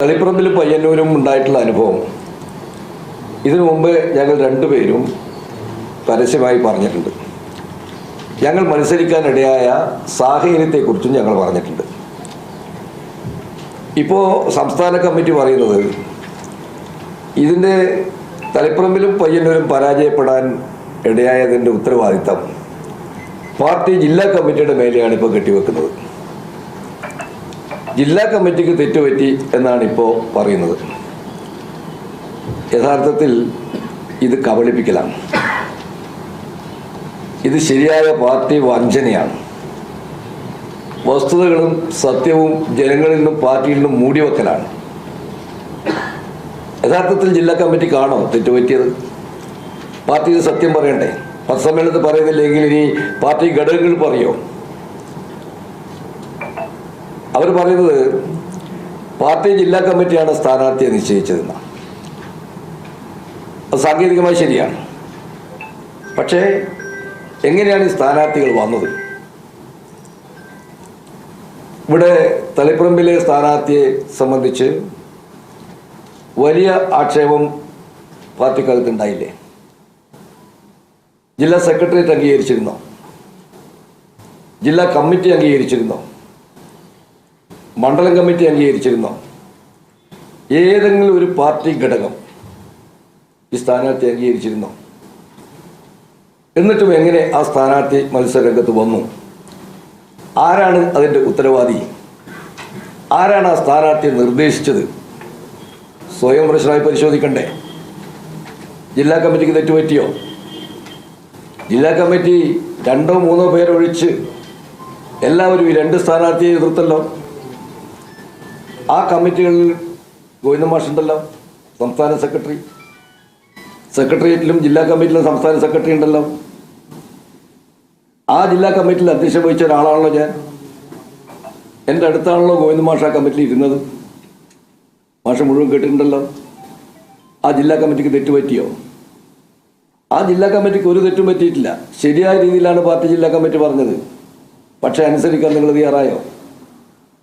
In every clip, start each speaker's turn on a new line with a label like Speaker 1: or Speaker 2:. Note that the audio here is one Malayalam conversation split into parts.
Speaker 1: തളിപ്പറമ്പിലും പയ്യന്നൂരും ഉണ്ടായിട്ടുള്ള അനുഭവം ഇതിനു മുമ്പ് ഞങ്ങൾ രണ്ടുപേരും പരസ്യമായി പറഞ്ഞിട്ടുണ്ട്. ഞങ്ങൾ മത്സരിക്കാനിടയായ സാഹചര്യത്തെക്കുറിച്ചും ഞങ്ങൾ പറഞ്ഞിട്ടുണ്ട്. ഇപ്പോൾ സംസ്ഥാന കമ്മിറ്റി പറയുന്നത് ഇതിൻ്റെ തളിപ്പറമ്പിലും പയ്യന്നൂരും പരാജയപ്പെടാൻ ഇടയായതിൻ്റെ ഉത്തരവാദിത്തം പാർട്ടി ജില്ലാ കമ്മിറ്റിയുടെ മേലെയാണ് ഇപ്പോൾ കെട്ടിവെക്കുന്നത്. ജില്ലാ കമ്മിറ്റിക്ക് തെറ്റുപറ്റി എന്നാണ് ഇപ്പോൾ പറയുന്നത്. യഥാർത്ഥത്തിൽ ഇത് കബളിപ്പിക്കലാണ്. ഇത് ശരിയായ പാർട്ടി വഞ്ചനയാണ്. വസ്തുതകളും സത്യവും ജനങ്ങളിൽ നിന്നും പാർട്ടിയിൽ നിന്നും മൂടിവെക്കലാണ്. യഥാർത്ഥത്തിൽ ജില്ലാ കമ്മിറ്റിക്കാണോ തെറ്റുപറ്റിയത്? പാർട്ടി ഇത് സത്യം പറയണ്ടേ? പത്രസമ്മേളനത്തിൽ പറയുന്നില്ലെങ്കിൽ ഇനി പാർട്ടി ഘടകങ്ങൾ പറയോ? അവർ പറയുന്നത് പാർട്ടി ജില്ലാ കമ്മിറ്റിയാണ് സ്ഥാനാർത്ഥിയെ നിശ്ചയിച്ചതെന്നാണ്. അത് സാങ്കേതികമായി ശരിയാണ്. പക്ഷേ എങ്ങനെയാണ് ഈ സ്ഥാനാർത്ഥികൾ വന്നത്? ഇവിടെ തളിപ്പറമ്പിലെ സ്ഥാനാർത്ഥിയെ സംബന്ധിച്ച് വലിയ ആക്ഷേപം പാർട്ടിക്കകത്തുണ്ടായില്ലേ? ജില്ലാ സെക്രട്ടേറിയറ്റ് അംഗീകരിച്ചിരുന്നോ? ജില്ലാ കമ്മിറ്റി അംഗീകരിച്ചിരുന്നോ? മണ്ഡലം കമ്മിറ്റി അംഗീകരിച്ചിരുന്നോ? ഏതെങ്കിലും ഒരു പാർട്ടി ഘടകം ഈ സ്ഥാനാർത്ഥി അംഗീകരിച്ചിരുന്നോ? എന്നിട്ടും എങ്ങനെ ആ സ്ഥാനാർത്ഥി മത്സരരംഗത്ത് വന്നു? ആരാണ് അതിൻ്റെ ഉത്തരവാദി? ആരാണ് ആ സ്ഥാനാർത്ഥിയെ നിർദ്ദേശിച്ചത്? സ്വയം പ്രശ്നമായി പരിശോധിക്കണ്ടേ? ജില്ലാ കമ്മിറ്റിക്ക് തെറ്റുപറ്റിയോ? ജില്ലാ കമ്മിറ്റി 2-3 പേരൊഴിച്ച് എല്ലാവരും ഈ 2 സ്ഥാനാർത്ഥിയെ എതിർത്തല്ലോ. ആ കമ്മിറ്റികളിൽ ഗോവിന്ദ മാഷുണ്ടല്ലോ, സംസ്ഥാന സെക്രട്ടറി. സെക്രട്ടേറിയറ്റിലും ജില്ലാ കമ്മിറ്റിയിലും സംസ്ഥാന സെക്രട്ടറി ഉണ്ടല്ലോ. ആ ജില്ലാ കമ്മിറ്റിയിൽ അധ്യക്ഷം വഹിച്ച ഒരാളാണല്ലോ ഞാൻ. എൻ്റെ അടുത്താണല്ലോ ഗോവിന്ദ മാഷ് ആ കമ്മിറ്റിയിൽ ഇരുന്നത്. മാഷ് മുഴുവൻ കേട്ടിട്ടുണ്ടല്ലോ. ആ ജില്ലാ കമ്മിറ്റിക്ക് തെറ്റുപറ്റിയോ? ആ ജില്ലാ കമ്മിറ്റിക്ക് ഒരു തെറ്റും പറ്റിയിട്ടില്ല. ശരിയായ രീതിയിലാണ് പാർട്ടി ജില്ലാ കമ്മിറ്റി പറഞ്ഞത്. പക്ഷേ അനുസരിക്കാൻ നിങ്ങൾ തയ്യാറായോ?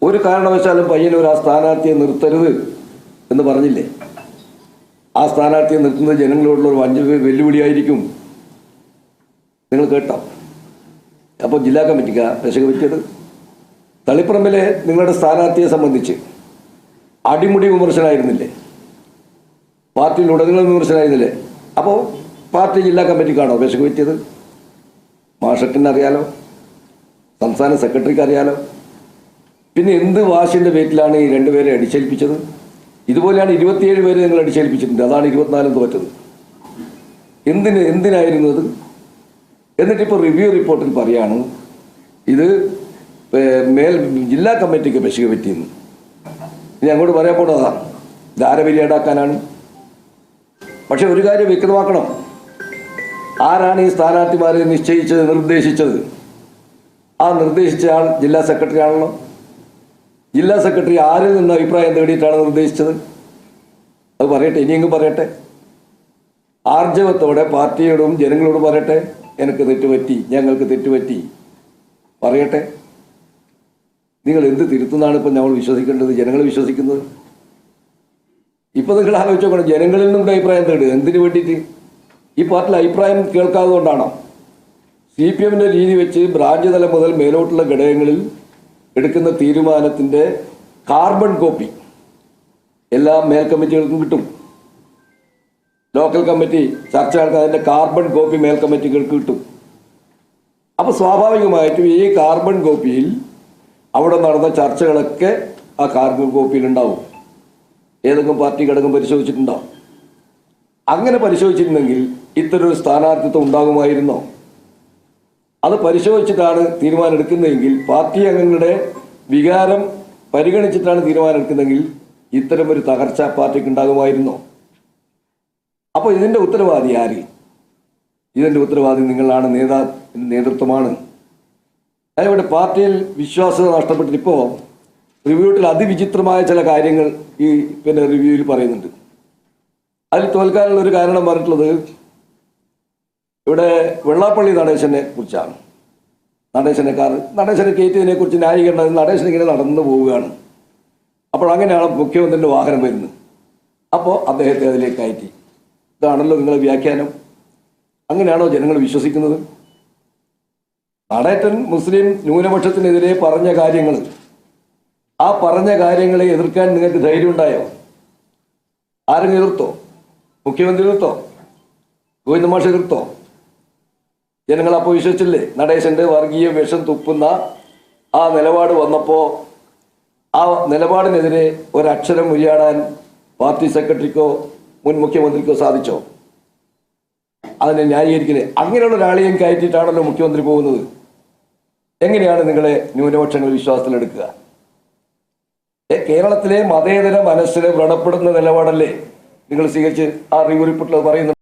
Speaker 1: ഒരു കാരണവശാലും പയ്യന്നൂർ ആ സ്ഥാനാർത്ഥിയെ നിർത്തരുത് എന്ന് പറഞ്ഞില്ലേ? ആ സ്ഥാനാർത്ഥിയെ നിർത്തുന്നത് ജനങ്ങളോടുള്ള ഒരു വെല്ലുവിളിയായിരിക്കും. നിങ്ങൾ കേട്ടോ? അപ്പോൾ ജില്ലാ കമ്മിറ്റിക്കാ രക്ഷ പറ്റിയത്? തളിപ്പറമ്പിലെ നിങ്ങളുടെ സ്ഥാനാർത്ഥിയെ സംബന്ധിച്ച് അടിമുടി വിമർശനമായിരുന്നില്ലേ? പാർട്ടിയിൽ ഉടനീളം വിമർശനമായിരുന്നില്ലേ? അപ്പോൾ പാർട്ടി ജില്ലാ കമ്മിറ്റിക്കാണോ രക്ഷ പറ്റിയത്? മാഷക്കിന് അറിയാലോ, സംസ്ഥാന സെക്രട്ടറിക്ക് അറിയാലോ. പിന്നെ എന്ത് വാശിൻ്റെ പേരിലാണ് ഈ 2 പേരെ അടിച്ചേൽപ്പിച്ചത്? ഇതുപോലെയാണ് 27 പേര് നിങ്ങൾ അടിച്ചേൽപ്പിച്ചിട്ടുണ്ട്. അതാണ് 24 തോറ്റത്. എന്തിനായിരുന്നു അത്? എന്നിട്ടിപ്പോൾ റിവ്യൂ റിപ്പോർട്ടിൽ പറയാണ് ഇത് ജില്ലാ കമ്മിറ്റിക്ക് പെശക പറ്റിയെന്ന്. ഇനി അങ്ങോട്ട് പറയാൻ പോണതാണ് ധാരബലിയാടാക്കാനാണ്. പക്ഷെ ഒരു കാര്യം വ്യക്തമാക്കണം, ആരാണ് ഈ സ്ഥാനാർത്ഥിമാരെ നിശ്ചയിച്ചത്, നിർദ്ദേശിച്ചത്? ആ നിർദ്ദേശിച്ച ആൾ ജില്ലാ സെക്രട്ടറി ആണല്ലോ. ജില്ലാ സെക്രട്ടറി ആരിൽ നിന്ന് അഭിപ്രായം തേടിയിട്ടാണ് നിർദ്ദേശിച്ചത്? അത് പറയട്ടെ, ഇനിയെങ്കിലും പറയട്ടെ. ആർജവത്തോടെ പാർട്ടിയോടും ജനങ്ങളോടും പറയട്ടെ, എനിക്ക് തെറ്റുപറ്റി, ഞങ്ങൾക്ക് തെറ്റുപറ്റി പറയട്ടെ. നിങ്ങൾ എന്ത് തിരുത്തുന്നതാണ് ഇപ്പം നമ്മൾ വിശ്വസിക്കേണ്ടത്? ജനങ്ങൾ വിശ്വസിക്കുന്നത്? ഇപ്പം നിങ്ങൾ ആലോചിച്ച് നോക്കണം, ജനങ്ങളിൽ നിന്നും അഭിപ്രായം തേടുക എന്തിനു വേണ്ടിയിട്ട്? ഈ പാർട്ടിയിൽ അഭിപ്രായം കേൾക്കാതെ കൊണ്ടാണോ? CPM രീതി വെച്ച് ബ്രാഞ്ച് തലം മുതൽ മേലോട്ടുള്ള ഘടകങ്ങളിൽ എടുക്കുന്ന തീരുമാനത്തിൻ്റെ കാർബൺ കോപ്പി എല്ലാ മേൽ കമ്മിറ്റികൾക്കും കിട്ടും. ലോക്കൽ കമ്മിറ്റി ചർച്ച നടക്കാൻ അതിൻ്റെ കാർബൺ കോപ്പി മേൽ കമ്മിറ്റികൾക്ക് കിട്ടും. അപ്പോൾ സ്വാഭാവികമായിട്ടും ഈ കാർബൺ കോപ്പിയിൽ അവിടെ നടന്ന ചർച്ചകളൊക്കെ ആ കാർബൺ കോപ്പിയിലുണ്ടാവും. ഏതെങ്കിലും പാർട്ടി ഘടകം പരിശോധിച്ചിട്ടുണ്ടാവും. അങ്ങനെ പരിശോധിച്ചിരുന്നെങ്കിൽ ഇത്തരൊരു സ്ഥാനാർത്ഥിത്വം ഉണ്ടാകുമായിരുന്നോ? അത് പരിശോധിച്ചിട്ടാണ് തീരുമാനം എടുക്കുന്നതെങ്കിൽ, പാർട്ടി അംഗങ്ങളുടെ വികാരം പരിഗണിച്ചിട്ടാണ് തീരുമാനം എടുക്കുന്നതെങ്കിൽ ഇത്തരമൊരു തകർച്ച പാർട്ടിക്ക് ഉണ്ടാകുമായിരുന്നോ? അപ്പോൾ ഇതിൻ്റെ ഉത്തരവാദി ആര്? ഇതിൻ്റെ ഉത്തരവാദി നിങ്ങളാണ്, നേതൃത്വമാണ്. ഇവിടെ പാർട്ടിയിൽ വിശ്വാസ്യത നഷ്ടപ്പെട്ടിട്ട് ഇപ്പോൾ റിവ്യൂവിൽ അതിവിചിത്രമായ ചില കാര്യങ്ങൾ ഈ റിവ്യൂവിൽ പറയുന്നുണ്ട്. അതിൽ തോൽക്കാനുള്ള ഒരു കാരണം പറഞ്ഞിട്ടുള്ളത് ഇവിടെ വെള്ളാപ്പള്ളി നടേശനെ കുറിച്ചാണ്. നടേശനെ കയറ്റിയതിനെ കുറിച്ച് ന്യായീകരണം നടേശൻ ഇങ്ങനെ നടന്നു പോവുകയാണ്. അപ്പോൾ അങ്ങനെയാണ് മുഖ്യമന്ത്രിൻ്റെ വാഹനം വരുന്നത്. അപ്പോൾ അദ്ദേഹത്തെ അതിലേക്ക് കയറ്റി. ഇതാണല്ലോ നിങ്ങളെ വ്യാഖ്യാനം. അങ്ങനെയാണോ ജനങ്ങൾ വിശ്വസിക്കുന്നത്? നടേറ്റൻ മുസ്ലിം ന്യൂനപക്ഷത്തിനെതിരെ പറഞ്ഞ കാര്യങ്ങൾ, ആ പറഞ്ഞ കാര്യങ്ങളെ എതിർക്കാൻ നിങ്ങൾക്ക് ധൈര്യം ഉണ്ടായോ? ആരെങ്കിലും എതിർത്തോ? മുഖ്യമന്ത്രി എതിർത്തോ? ഗോവിന്ദമാഷ് എതിർത്തോ? ജനങ്ങൾ അപ്പോൾ വിശ്വസിച്ചില്ലേ? നടേശൻ്റെ വർഗീയ വിഷം തുപ്പുന്ന ആ നിലപാട് വന്നപ്പോൾ ആ നിലപാടിനെതിരെ ഒരക്ഷരം ഉരിയാടാൻ പാർട്ടി സെക്രട്ടറിക്കോ മുൻ മുഖ്യമന്ത്രിക്കോ സാധിച്ചോ? അതിനെ ന്യായീകരിക്കില്ലേ? അങ്ങനെയുള്ള ഒരാളെയും കയറ്റിയിട്ടാണല്ലോ മുഖ്യമന്ത്രി പോകുന്നത്. എങ്ങനെയാണ് നിങ്ങളെ ന്യൂനപക്ഷങ്ങൾ വിശ്വാസത്തിലെടുക്കുക? കേരളത്തിലെ മതേതര മനസ്സിനെ വ്രണപ്പെടുന്ന നിലപാടല്ലേ നിങ്ങൾ സ്വീകരിച്ച് ആ റിവ്യൂ റിപ്പോർട്ടിൽ പറയുന്നത്?